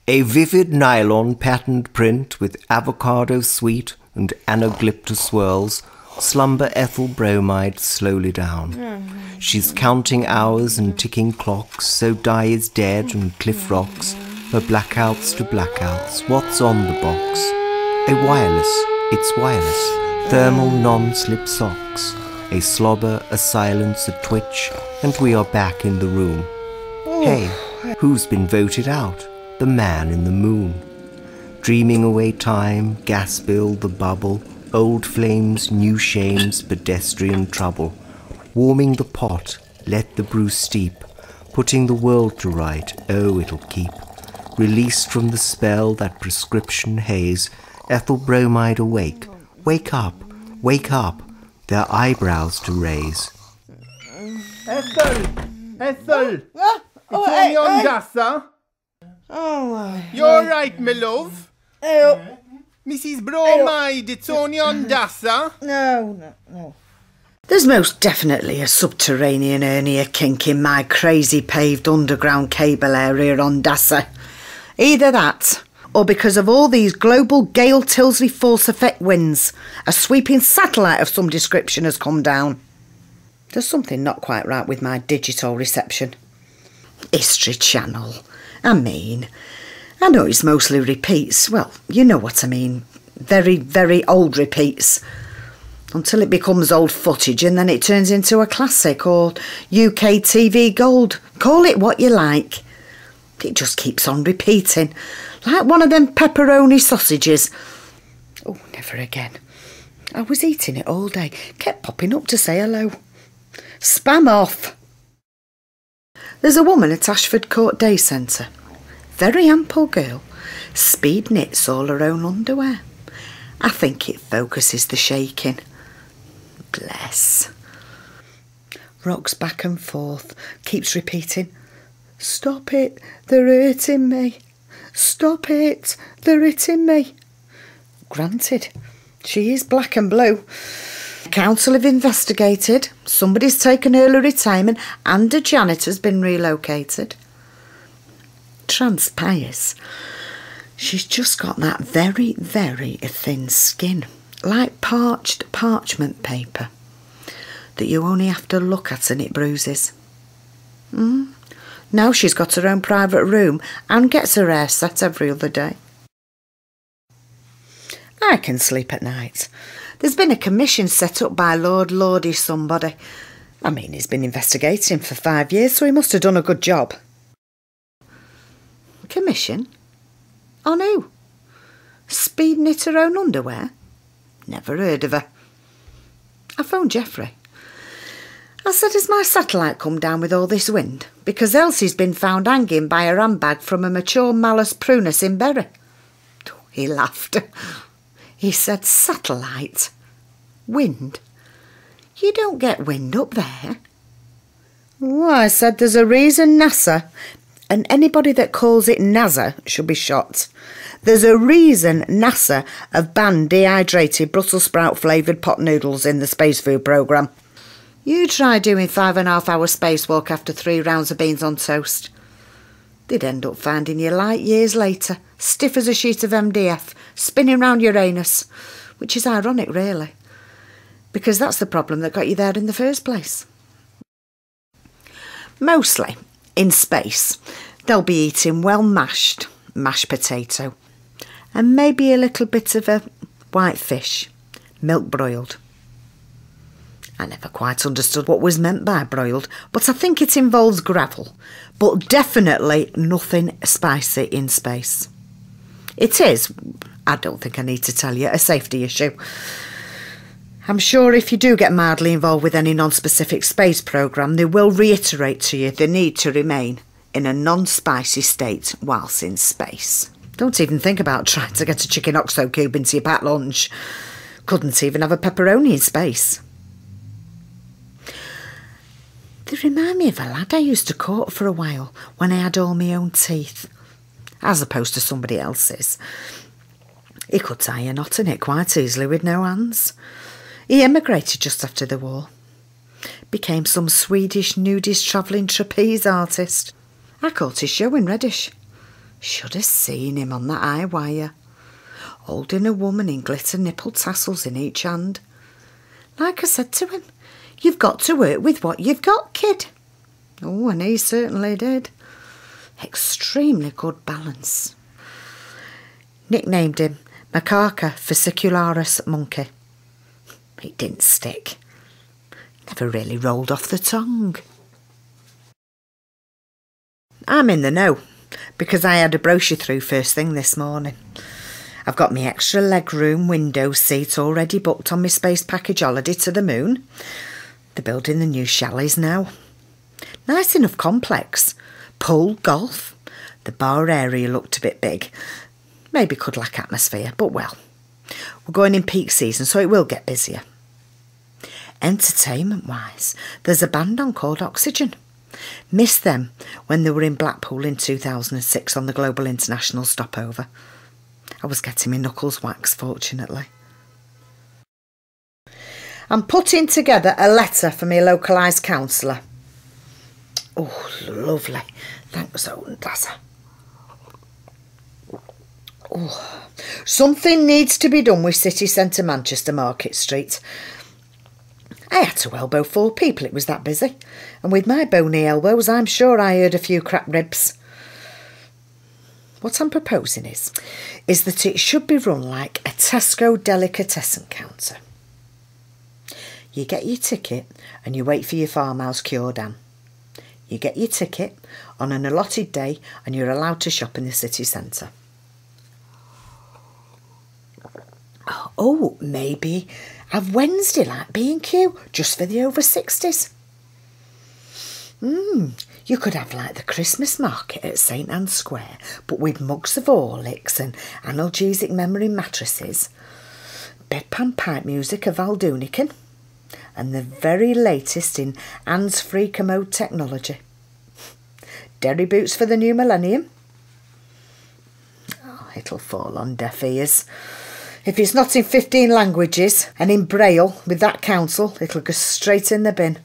A vivid nylon patterned print with avocado sweet and anaglyptus swirls slumber Ethyl Bromide slowly down. She's counting hours and ticking clocks, so Di is dead and Cliff rocks, her blackouts to blackouts. What's on the box? A wireless, it's wireless, thermal non-slip socks. A slobber, a silence, a twitch, and we are back in the room. Hey, who's been voted out? The man in the moon. Dreaming away time, gas bill, the bubble, old flames, new shames, pedestrian trouble. Warming the pot, let the brew steep. Putting the world to right, oh, it'll keep. Released from the spell, that prescription haze. Ethyl Bromide awake. Wake up, their eyebrows to raise. Ethyl! Ethyl! It's only Ondassa. Oh, you alright, my love? Oh. Mrs. Bromide, it's only Ondassa. No. There's most definitely a subterranean hernia kink in my crazy paved underground cable area on Ondassa. Either that, or because of all these global Gale Tilsley force effect winds, a sweeping satellite of some description has come down. There's something not quite right with my digital reception. History Channel. I know it's mostly repeats. Well, you know what I mean. Very, very old repeats. Until it becomes old footage and then it turns into a classic or UK TV gold. Call it what you like. It just keeps on repeating. Like one of them pepperoni sausages. Oh, never again. I was eating it all day. Kept popping up to say hello. Spam off. There's a woman at Ashford Court Day Centre. Very ample girl. Speed knits all her own underwear. I think it focuses the shaking. Bless. Rocks back and forth. Keeps repeating. Stop it, they're hurting me. Stop it, they're hitting me. Granted, she is black and blue. Council have investigated. Somebody's taken early retirement and a janitor's been relocated. Transpires. She's just got that very, very thin skin, like parched parchment paper, that you only have to look at and it bruises. Now she's got her own private room and gets her hair set every other day. I can sleep at night. There's been a commission set up by Lord Lordy somebody. I mean, he's been investigating for 5 years, so he must have done a good job. Commission? On who? Speed knit her own underwear? Never heard of her. I phoned Geoffrey. I said, has my satellite come down with all this wind? Because Elsie's been found hanging by her handbag from a mature Malus prunus in Bury. He laughed. He said, satellite? Wind? You don't get wind up there. Oh, I said, there's a reason NASA, and anybody that calls it NASA should be shot. There's a reason NASA have banned dehydrated Brussels sprout flavoured pot noodles in the space food programme. You try doing 5.5 hour spacewalk after 3 rounds of beans on toast. They'd end up finding you light years later, stiff as a sheet of MDF, spinning round Uranus, which is ironic really, because that's the problem that got you there in the first place. Mostly, in space, they'll be eating well mashed potato, and maybe a little bit of a white fish, milk broiled. I never quite understood what was meant by broiled, but I think it involves gravel, but definitely nothing spicy in space. It is, I don't think I need to tell you, a safety issue. I'm sure if you do get mildly involved with any non-specific space programme, they will reiterate to you the need to remain in a non-spicy state whilst in space. Don't even think about trying to get a chicken oxo cube into your packed lunch. Couldn't even have a pepperoni in space. They remind me of a lad I used to court for a while when I had all my own teeth, as opposed to somebody else's. He could tie a knot in it quite easily with no hands. He emigrated just after the war. Became some Swedish nudist travelling trapeze artist. I caught his show in Reddish. Should have seen him on the high wire, holding a woman in glitter nipple tassels in each hand. Like I said to him, you've got to work with what you've got, kid. Oh, and he certainly did. Extremely good balance. Nicknamed him Macaca fascicularis monkey. It didn't stick. Never really rolled off the tongue. I'm in the know, because I had a brochure through first thing this morning. I've got my extra legroom window seat already booked on my space package holiday to the moon. They're building the new chalets now. Nice enough complex. Pool, golf. The bar area looked a bit big. Maybe could lack atmosphere, but well. We're going in peak season, so it will get busier. Entertainment-wise, there's a band on called Oxygen. Missed them when they were in Blackpool in 2006 on the Global International stopover. I was getting my knuckles waxed, fortunately. I'm putting together a letter for my localised counsellor. Oh, lovely. Thanks, Ondassa. Oh, something needs to be done with city centre Manchester Market Street. I had to elbow 4 people, it was that busy. And with my bony elbows, I'm sure I heard a few cracked ribs. What I'm proposing is that it should be run like a Tesco delicatessen counter. You get your ticket and you wait for your farmhouse cure down. You get your ticket on an allotted day and you're allowed to shop in the city centre. Oh, maybe have Wednesday like B&Q just for the over 60s. You could have like the Christmas market at St Anne's Square, but with mugs of Horlicks and analgesic memory mattresses, bedpan pipe music of Aldunican, and the very latest in hands-free commode technology. Derry boots for the new millennium. Oh, it'll fall on deaf ears. If it's not in 15 languages and in Braille with that council, it'll go straight in the bin.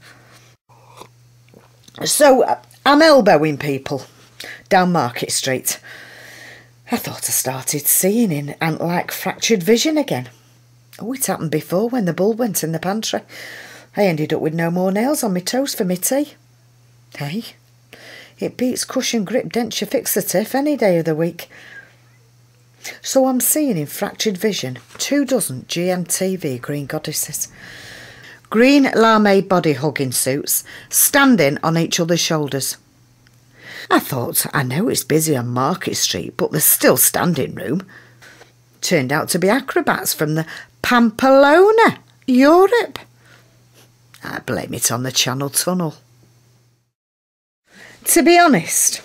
So, I'm elbowing people down Market Street. I thought I started seeing in ant-like fractured vision again. Oh, it happened before when the bulb went in the pantry. I ended up with no more nails on my toes for my tea. Hey, it beats cushion grip denture fixative any day of the week. So I'm seeing in fractured vision 24 GMTV green goddesses. Green lame body hugging suits, standing on each other's shoulders. I thought, I know it's busy on Market Street, but there's still standing room. Turned out to be acrobats from the Pamplona, Europe. I blame it on the Channel Tunnel. To be honest,